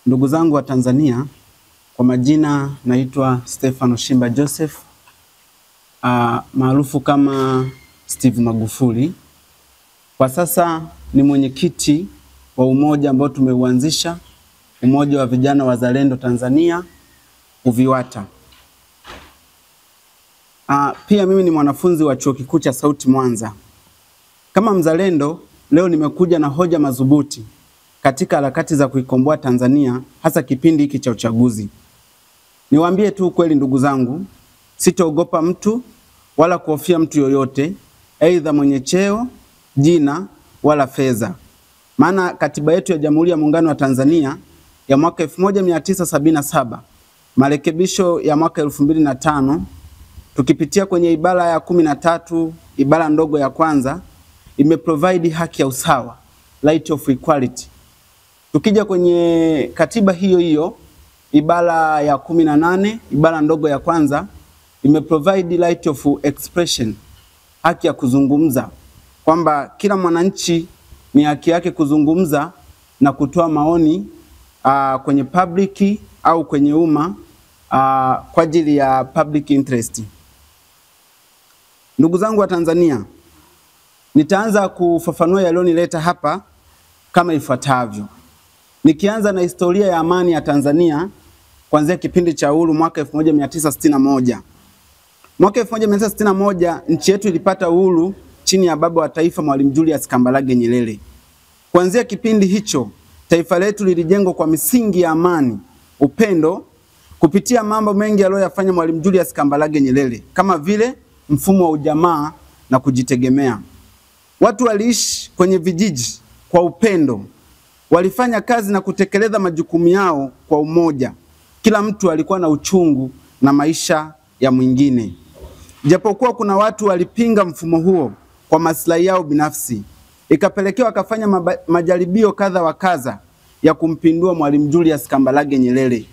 Ndugu zangu wa Tanzania, kwa majina naitwa Stefano Shimba Joseph, maarufu kama Steve Magufuli. Kwa sasa ni mwenyekiti wa umoja ambao tumeuanzisha, Umoja wa Vijana Wazalendo Tanzania, UVIWATA. Pia mimi ni mwanafunzi wa Chuo Kikuu cha Sauti Mwanza. Kama mzalendo, leo nimekuja na hoja madhubuti katika harakati za kuikomboa Tanzania, hasa kipindi hiki cha uchaguzi. Niwaambie tu kweli ndugu zangu, sitaogopa mtu wala kuhofia mtu yoyote, aidha mwenye cheo, jina wala fedha. Maana katiba yetu ya Jamhuri ya Muungano wa Tanzania ya mwaka 1977, marekebisho ya mwaka 2005, tukipitia kwenye ibara ya 13, ibara ndogo ya kwanza, imeprovide haki ya usawa, right of equality. Tukija kwenye katiba hiyo hiyo, ibara ya 18, ibara ndogo ya kwanza, imeprovide right of expression, haki ya kuzungumza, kwamba kila mwananchi ni haki yake kuzungumza na kutoa maoni kwenye public au kwenye umma kwa ajili ya public interest. Ndugu zangu wa Tanzania, nitaanza kufafanua yaliyonileta hapa kama ifuatavyo. Nikianza na historia ya amani ya Tanzania kuanzia kipindi cha uhuru mwaka 1961. Mwaka 1961 nchi yetu ilipata uhuru chini ya baba wa taifa Mwalimu Julius Kambarage Nyerere. Kuanzia kipindi hicho, taifa letu lilijengwa kwa misingi ya amani, upendo, kupitia mambo mengi aliyoyafanya Mwalimu Julius Kambarage Nyerere, kama vile mfumo wa ujamaa na kujitegemea. Watu waliishi kwenye vijiji kwa upendo, walifanya kazi na kutekeleza majukumu yao kwa umoja. Kila mtu alikuwa na uchungu na maisha ya mwingine. Japokuwa kuna watu walipinga mfumo huo kwa maslahi yao binafsi, ikapelekea wakafanya majaribio kadha wa kadha ya kumpindua Mwalimu Julius Kambarage Nyerere.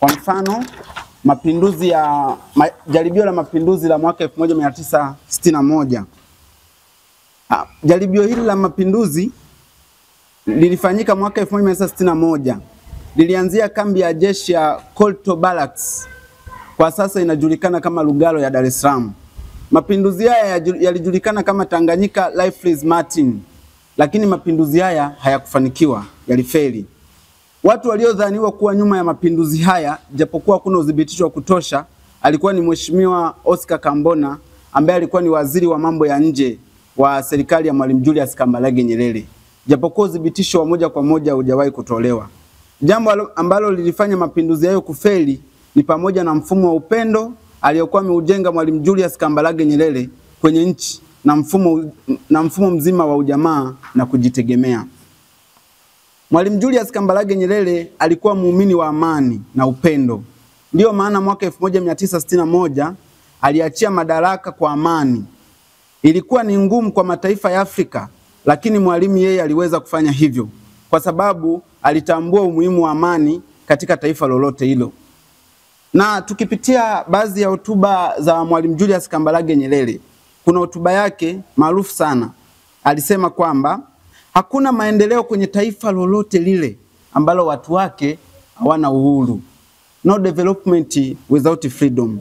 Kwa mfano, jaribio la mapinduzi la mwaka 1961. Jaribio hili la mapinduzi lilifanyika mwaka 1961. Lilianzia kambi ya jeshi ya Kolto Barracks, kwa sasa inajulikana kama Lugalo ya Dar es Salaam. Mapinduzi haya yalijulikana kama Tanganyika Rifles Marching, lakini mapinduzi haya hayakufanikiwa, yalifeli. Watu waliodhaniwa kuwa nyuma ya mapinduzi haya, japokuwa kuna udhibitisho wa kutosha, alikuwa ni Mheshimiwa Oscar Kambona, ambaye alikuwa ni waziri wa mambo ya nje wa serikali ya Mwalimu Julius Kambarage Nyerere, japokuwa udhibitisho wa moja kwa moja hujawahi kutolewa. Jambo ambalo lilifanya mapinduzi hayo kufeli ni pamoja na mfumo wa upendo aliyokuwa ameujenga Mwalimu Julius Kambarage Nyerere kwenye nchi na mfumo mzima wa ujamaa na kujitegemea. Mwalimu Julius Kambarage Nyerere alikuwa muumini wa amani na upendo. Ndiyo maana mwaka 1961 aliachia madaraka kwa amani. Ilikuwa ni ngumu kwa mataifa ya Afrika, lakini Mwalimu yeye aliweza kufanya hivyo kwa sababu alitambua umuhimu wa amani katika taifa lolote hilo. Na tukipitia baadhi ya hotuba za Mwalimu Julius Kambarage Nyerere, kuna hotuba yake maarufu sana. Alisema kwamba hakuna maendeleo kwenye taifa lolote lile ambalo watu wake hawana uhuru. No development without freedom.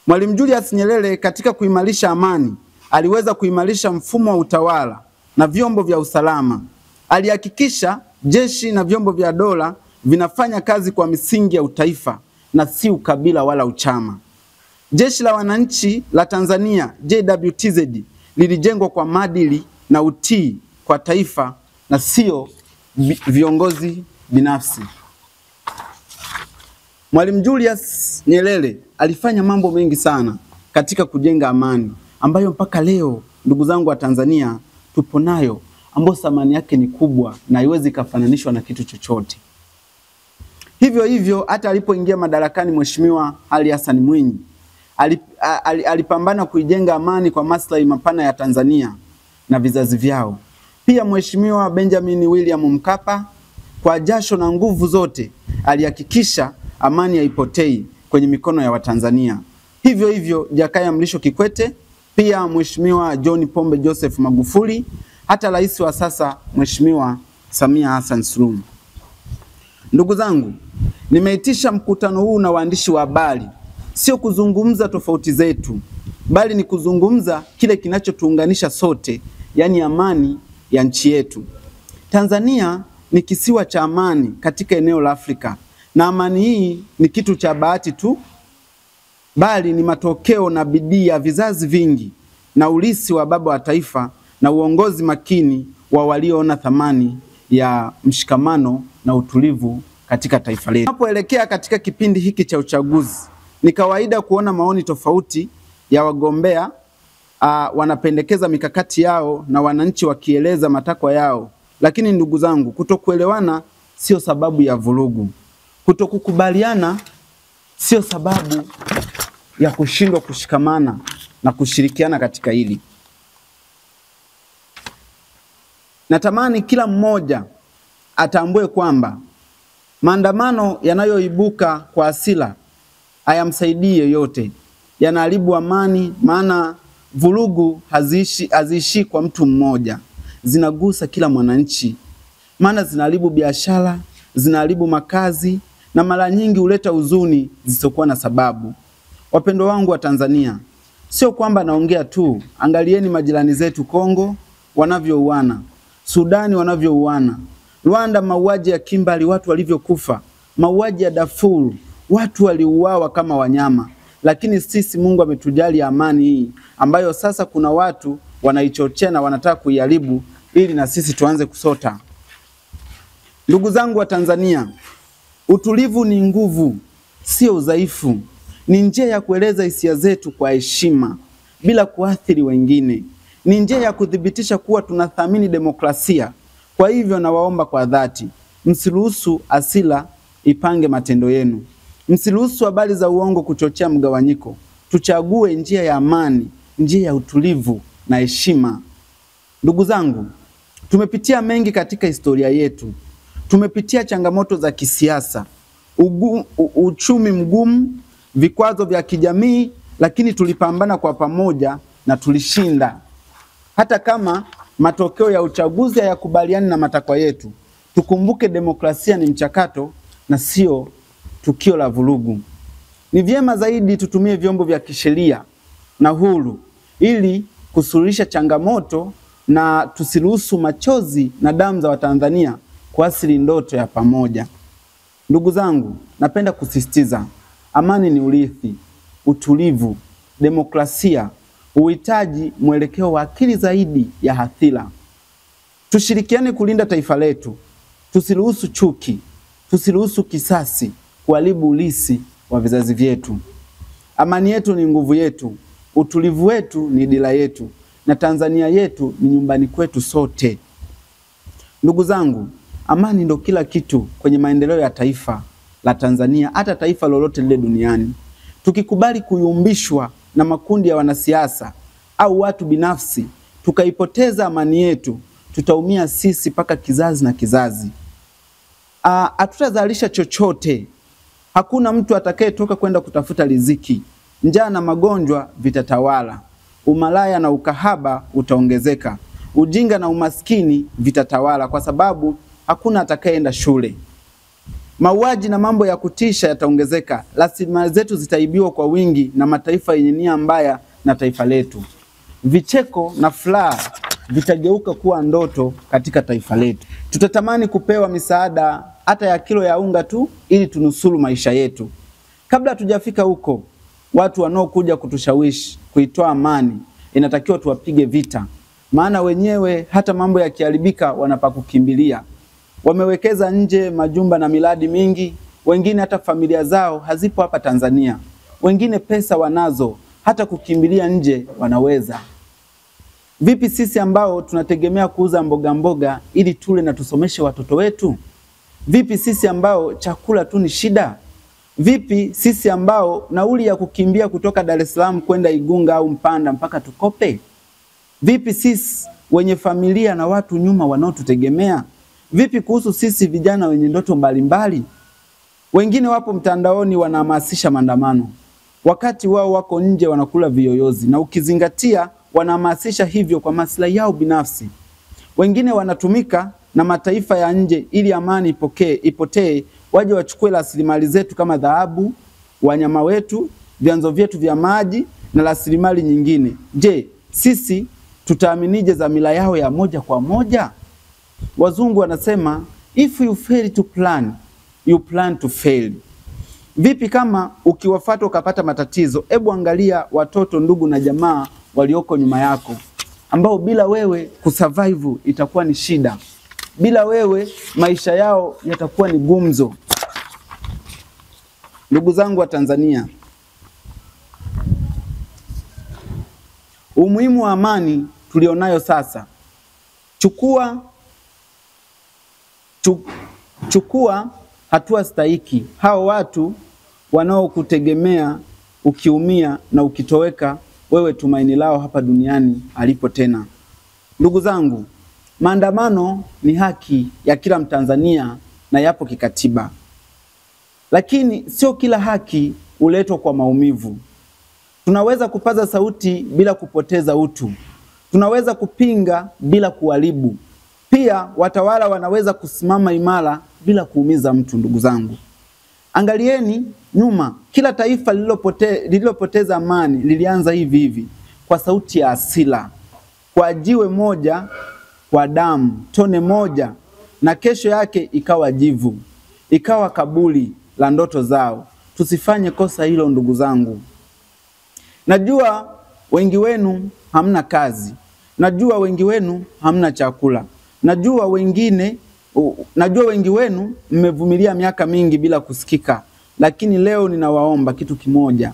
Mwalimu Julius Nyerere katika kuimarisha amani, aliweza kuimarisha mfumo wa utawala na vyombo vya usalama. Alihakikisha jeshi na vyombo vya dola vinafanya kazi kwa misingi ya utaifa na si ukabila wala uchama. Jeshi la Wananchi la Tanzania, JWTZ, lilijengwa kwa maadili na utii kwa taifa na sio viongozi binafsi. Mwalimu Julius Nyerere alifanya mambo mengi sana katika kujenga amani, ambayo mpaka leo ndugu zangu wa Tanzania tupo nayo, ambayo thamani yake ni kubwa na haiwezi kufananishwa na kitu chochote. Hivyo hivyo hata alipoingia madarakani Mheshimiwa Ali Hassan Mwinyi alipambana kuijenga amani kwa maslahi mapana ya Tanzania na vizazi vyao. Pia Mheshimiwa Benjamin William Mkapa kwa jasho na nguvu zote alihakikisha amani haipotei kwenye mikono ya Watanzania. Hivyo hivyo Jakaya Mrisho Kikwete, pia Mheshimiwa John Pombe Joseph Magufuli, hata rais wa sasa Mheshimiwa Samia Hassan Suluhu. Ndugu zangu, nimeitisha mkutano huu na waandishi wa habari, sio kuzungumza tofauti zetu, bali ni kuzungumza kile kinachotuunganisha sote, yani amani ya nchi yetu. Tanzania ni kisiwa cha amani katika eneo la Afrika, na amani hii ni kitu cha bahati tu, bali ni matokeo na bidii ya vizazi vingi na ulisi wa baba wa taifa na uongozi makini wa walioona thamani ya mshikamano na utulivu katika taifa letu. Tunapoelekea katika kipindi hiki cha uchaguzi, ni kawaida kuona maoni tofauti ya wagombea wanapendekeza mikakati yao na wananchi wakieleza matakwa yao. Lakini ndugu zangu, kutokuelewana sio sababu ya vurugu. Kutokukubaliana sio sababu ya kushindwa kushikamana na kushirikiana katika hili. Natamani kila mmoja atambue kwamba maandamano yanayoibuka kwa hasira hayamsaidii yeyote, yanaharibu amani, maana vurugu haziishi kwa mtu mmoja, zinagusa kila mwananchi, maana zinaharibu biashara, zinaharibu makazi, na mara nyingi huleta huzuni zisizokuwa na sababu. Wapendwa wangu wa Tanzania, sio kwamba naongea tu, angalieni majirani zetu Kongo wanavyouana, Sudani wanavyouana, Rwanda mauaji ya kimbali watu walivyokufa, mauaji ya Darfur watu waliuawa kama wanyama. Lakini sisi Mungu ametujali amani hii ambayo sasa kuna watu wanaichochea na wanataka kuiharibu ili na sisi tuanze kusota. Ndugu zangu wa Tanzania, utulivu ni nguvu, sio udhaifu. Ni njia ya kueleza hisia zetu kwa heshima bila kuathiri wengine. Ni njia ya kudhibitisha kuwa tunathamini demokrasia. Kwa hivyo nawaomba kwa dhati, msiruhusu hasira ipange matendo yenu. Msiruhusu habari za uongo kuchochea mgawanyiko. Tuchague njia ya amani, njia ya utulivu na heshima. Ndugu zangu, tumepitia mengi katika historia yetu. Tumepitia changamoto za kisiasa, uchumi mgumu, vikwazo vya kijamii, lakini tulipambana kwa pamoja na tulishinda. Hata kama matokeo ya uchaguzi hayakubaliani na matakwa yetu, tukumbuke demokrasia ni mchakato na sio tukio la vurugu. Ni vyema zaidi tutumie vyombo vya kisheria na huru ili kusuluhisha changamoto, na tusiruhusu machozi na damu za Watanzania kuathiri ndoto ya pamoja. Ndugu zangu, napenda kusisitiza, amani ni urithi, utulivu, demokrasia uhitaji mwelekeo wa akili zaidi ya hasira. Tushirikiane kulinda taifa letu, tusiruhusu chuki, tusiruhusu kisasi kuharibu ulisi wa vizazi vyetu. Amani yetu ni nguvu yetu, utulivu wetu ni dira yetu, na Tanzania yetu ni nyumbani kwetu sote. Ndugu zangu, amani ndo kila kitu kwenye maendeleo ya taifa la Tanzania, hata taifa lolote lile duniani. Tukikubali kuyumbishwa na makundi ya wanasiasa au watu binafsi, tukaipoteza amani yetu, tutaumia sisi mpaka kizazi na kizazi. Hatutazalisha chochote. Hakuna mtu atakayetoka kwenda kutafuta riziki. Njaa na magonjwa vitatawala. Umalaya na ukahaba utaongezeka. Ujinga na umaskini vitatawala kwa sababu hakuna atakayeenda shule. Mauaji na mambo ya kutisha yataongezeka. Rasilimali zetu zitaibiwa kwa wingi na mataifa yenye nia mbaya na taifa letu. Vicheko na furaha vitageuka kuwa ndoto katika taifa letu. Tutatamani kupewa misaada hata ya kilo ya unga tu ili tunusuru maisha yetu. Kabla hatujafika huko, watu wanaokuja kutushawishi kuitoa amani inatakiwa tuwapige vita. Maana wenyewe hata mambo yakiharibika wanapakukimbilia. Wamewekeza nje majumba na miradi mingi, wengine hata familia zao hazipo hapa Tanzania. Wengine pesa wanazo, hata kukimbilia nje wanaweza. Vipi sisi ambao tunategemea kuuza mboga mboga ili tule na tusomeshe watoto wetu? Vipi sisi ambao chakula tu ni shida? Vipi sisi ambao nauli ya kukimbia kutoka Dar es Salaam kwenda Igunga au Mpanda mpaka tukope? Vipi sisi wenye familia na watu nyuma wanaotutegemea? Vipi kuhusu sisi vijana wenye ndoto mbalimbali? Wengine wapo mtandaoni wanahamasisha maandamano, wakati wao wako nje wanakula viyoyozi, na ukizingatia wanahamasisha hivyo kwa maslahi yao binafsi. Wengine wanatumika na mataifa ya nje ili amani ipotee waje wachukue rasilimali zetu kama dhahabu, wanyama wetu, vyanzo vyetu vya maji na rasilimali nyingine. Je, sisi tutaaminije dhamira yao ya moja kwa moja? Wazungu wanasema if you fail to plan, you plan to fail. Vipi kama ukiwafuata ukapata matatizo? Hebu angalia watoto, ndugu na jamaa walioko nyuma yako, ambao bila wewe kusurvive itakuwa ni shida. Bila wewe maisha yao yatakuwa ni gumzo. Ndugu zangu wa Tanzania, umuhimu wa amani tulionayo sasa. Chukua hatua stahiki. Hao watu wanaokutegemea ukiumia na ukitoweka, wewe tumaini lao hapa duniani alipo tena. Ndugu zangu, maandamano ni haki ya kila Mtanzania na yapo kikatiba. Lakini sio kila haki huletwa kwa maumivu. Tunaweza kupaza sauti bila kupoteza utu. Tunaweza kupinga bila kuharibu. Pia watawala wanaweza kusimama imara bila kuumiza mtu. Ndugu zangu, angalieni nyuma, kila taifa lililopoteza amani lilianza hivi hivi, kwa sauti ya hasira, kwa jiwe moja, kwa damu, tone moja, na kesho yake ikawa jivu, ikawa kaburi la ndoto zao. Tusifanye kosa hilo ndugu zangu. Najua wengi wenu hamna kazi. Najua wengi wenu hamna chakula. Najua wengi wenu mmevumilia miaka mingi bila kusikika. Lakini leo ninawaomba kitu kimoja.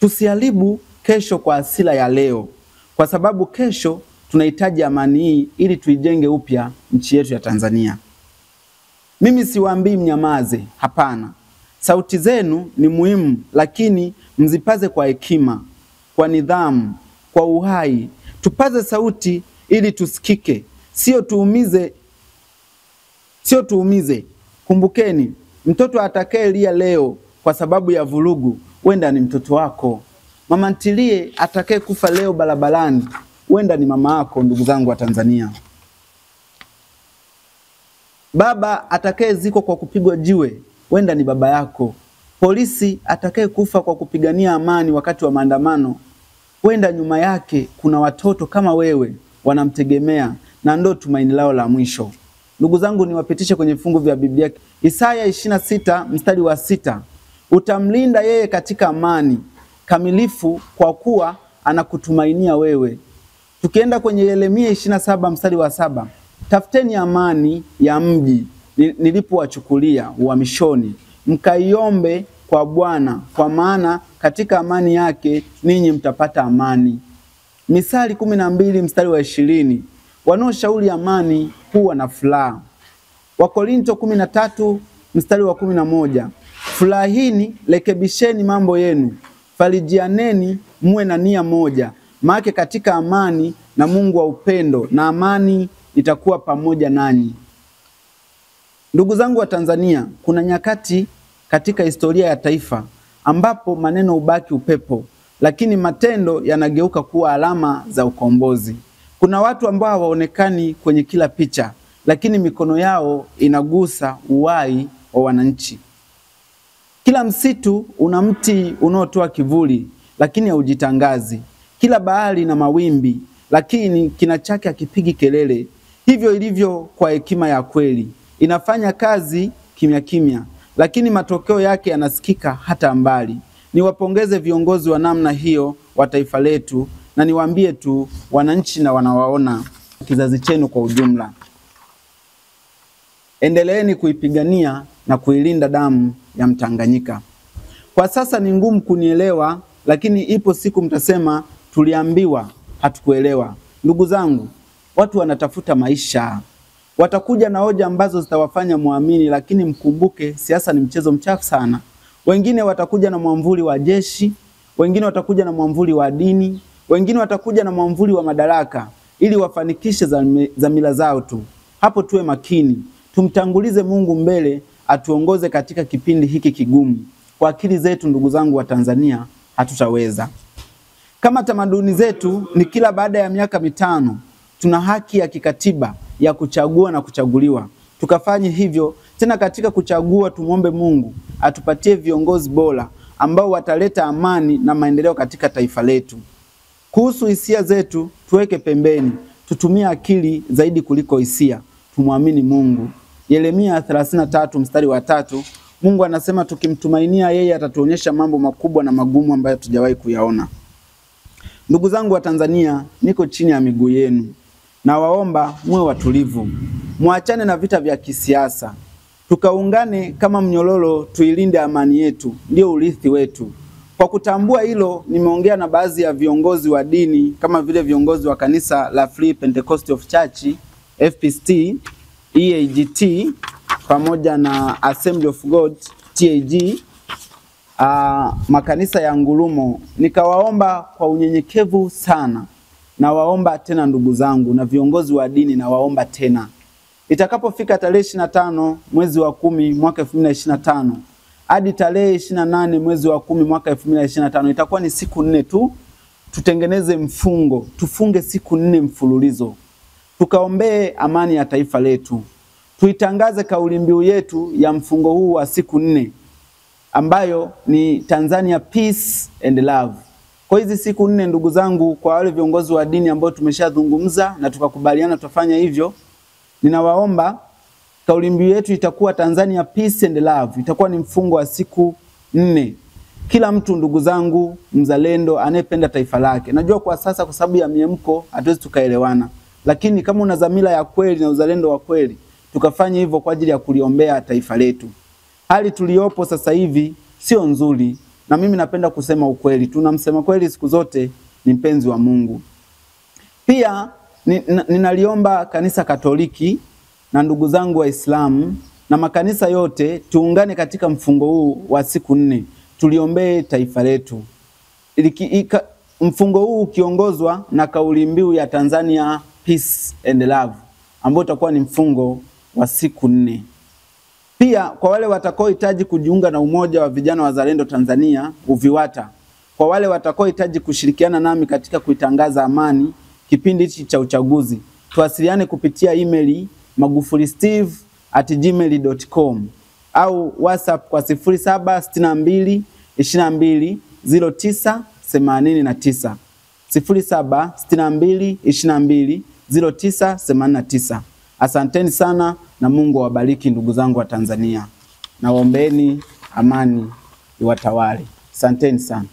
Tusiharibu kesho kwa hasira ya leo. Kwa sababu kesho tunahitaji amani hii ili tuijenge upya nchi yetu ya Tanzania. Mimi siwaambii mnyamaze, hapana. Sauti zenu ni muhimu, lakini mzipaze kwa hekima, kwa nidhamu, kwa uhai. Tupaze sauti ili tusikike, sio tuumize. Kumbukeni, mtoto atakayelia leo kwa sababu ya vurugu, wenda ni mtoto wako. Mama ntilie atakaye kufa leo barabarani, wenda ni mama yako. Ndugu zangu wa Tanzania, baba atakaye zikwa kwa kupigwa jiwe, wenda ni baba yako. Polisi atakaye kufa kwa kupigania amani wakati wa maandamano, wenda nyuma yake kuna watoto kama wewe wanamtegemea na ndo tumaini lao la mwisho. Ndugu zangu, niwapitishe kwenye vifungu vya Biblia. Isaya 26 mstari wa 6. Utamlinda yeye katika amani kamilifu, kwa kuwa anakutumainia wewe. Tukienda kwenye Yeremia 27 mstari wa 7. Tafuteni amani ya mji nilipowachukulia uhamishoni, mkaiombe kwa Bwana, kwa maana katika amani yake ninyi mtapata amani. Misali 12 mstari wa 20. Wanaoshauri amani huwa na furaha. Wakorinto 13 mstari wa 11. Furahini, rekebisheni mambo yenu, farijianeni, muwe na nia moja, maana katika amani na Mungu wa upendo na amani itakuwa pamoja nanyi. Ndugu zangu wa Tanzania, kuna nyakati katika historia ya taifa ambapo maneno hubaki upepo, lakini matendo yanageuka kuwa alama za ukombozi. Kuna watu ambao hawaonekani kwenye kila picha, lakini mikono yao inagusa uhai wa wananchi. Kila msitu una mti unaotoa kivuli, lakini haujitangazi. Kila bahari na mawimbi, lakini kina chake hakipigi kelele. Hivyo ilivyo kwa hekima ya kweli. Inafanya kazi kimya kimya, lakini matokeo yake yanasikika hata mbali. Niwapongeze viongozi wa namna hiyo wa taifa letu, na niwaambie tu wananchi na wanawaona kizazi chenu kwa ujumla. Endeleeni kuipigania na kuilinda damu ya Mtanganyika. Kwa sasa ni ngumu kunielewa, lakini ipo siku mtasema tuliambiwa, hatukuelewa. Ndugu zangu, watu wanatafuta maisha. Watakuja na hoja ambazo zitawafanya muamini, lakini mkumbuke siasa ni mchezo mchafu sana. Wengine watakuja na mwamvuli wa jeshi, wengine watakuja na mwamvuli wa dini, wengine watakuja na mwamvuli wa madaraka ili wafanikishe dhamira zao tu. Hapo tuwe makini. Tumtangulize Mungu mbele, atuongoze katika kipindi hiki kigumu. Kwa akili zetu ndugu zangu wa Tanzania hatutaweza. Kama tamaduni zetu ni kila baada ya miaka 5 tuna haki ya kikatiba ya kuchagua na kuchaguliwa. Tukafanye hivyo Tena katika kuchagua tumuombe Mungu atupatie viongozi bora ambao wataleta amani na maendeleo katika taifa letu. Kuhusu hisia zetu tuweke pembeni, tutumie akili zaidi kuliko hisia, tumwamini Mungu. Yeremia 33 mstari wa 3, Mungu anasema tukimtumainia yeye atatuonyesha mambo makubwa na magumu ambayo tujawahi kuyaona. Ndugu zangu wa Tanzania, niko chini ya miguu yenu. Na waomba muwe watulivu. Muachane na vita vya kisiasa. Tukaungane kama mnyororo, tuilinde amani yetu, ndio urithi wetu. Kwa kutambua hilo, nimeongea na baadhi ya viongozi wa dini kama vile viongozi wa kanisa la Free Pentecostal of Church, FPCT, EAGT, pamoja na Assembly of God, TAG, makanisa ya Ngurumo. Nikawaomba kwa unyenyekevu sana. Na waomba tena ndugu zangu na viongozi wa dini, na waomba tena. Itakapofika tarehe 25 mwezi wa 10 mwaka 2025 hadi tarehe 28 mwezi wa 10 mwaka 2025 itakuwa ni siku 4 tu. Tutengeneze mfungo, tufunge siku 4 mfululizo. Tukaombee amani ya taifa letu. Tuitangaze kauli mbiu yetu ya mfungo huu wa siku 4 ambayo ni Tanzania Peace and Love. Kwa hizi siku 4 ndugu zangu, kwa wale viongozi wa dini ambao tumeshazungumza na tukakubaliana tutafanya hivyo, ninawaomba kauli mbiu yetu itakuwa Tanzania Peace and Love. Itakuwa ni mfungo wa siku 4. Kila mtu ndugu zangu mzalendo anayependa taifa lake. Najua kwa sasa kwa sababu ya miemko hatuwezi tukaelewana. Lakini kama una dhamira ya kweli na uzalendo wa kweli, tukafanya hivyo kwa ajili ya kuliombea taifa letu. Hali tuliopo sasa hivi sio nzuri, na mimi napenda kusema ukweli. Tunamsema kweli siku zote ni mpenzi wa Mungu. Pia ninaliomba kanisa Katoliki na ndugu zangu Waislamu na makanisa yote tuungane katika mfungo huu wa siku 4. Tuliombee taifa letu. Mfungo huu ukiongozwa na kauli mbiu ya Tanzania Peace and Love, ambao utakuwa ni mfungo wa siku 4. Pia kwa wale watakaohitaji kujiunga na umoja wa vijana wazalendo Tanzania, UVIWATA, kwa wale watakaohitaji kushirikiana nami katika kuitangaza amani kipindi hichi cha uchaguzi, tuwasiliane kupitia email magufulisteve@gmail.com au WhatsApp kwa 0762 22 09 89, 0762 22 09 89. Asanteni sana na Mungu awabariki ndugu zangu wa Tanzania. Na waombeeni amani iwatawale. Asanteni sana.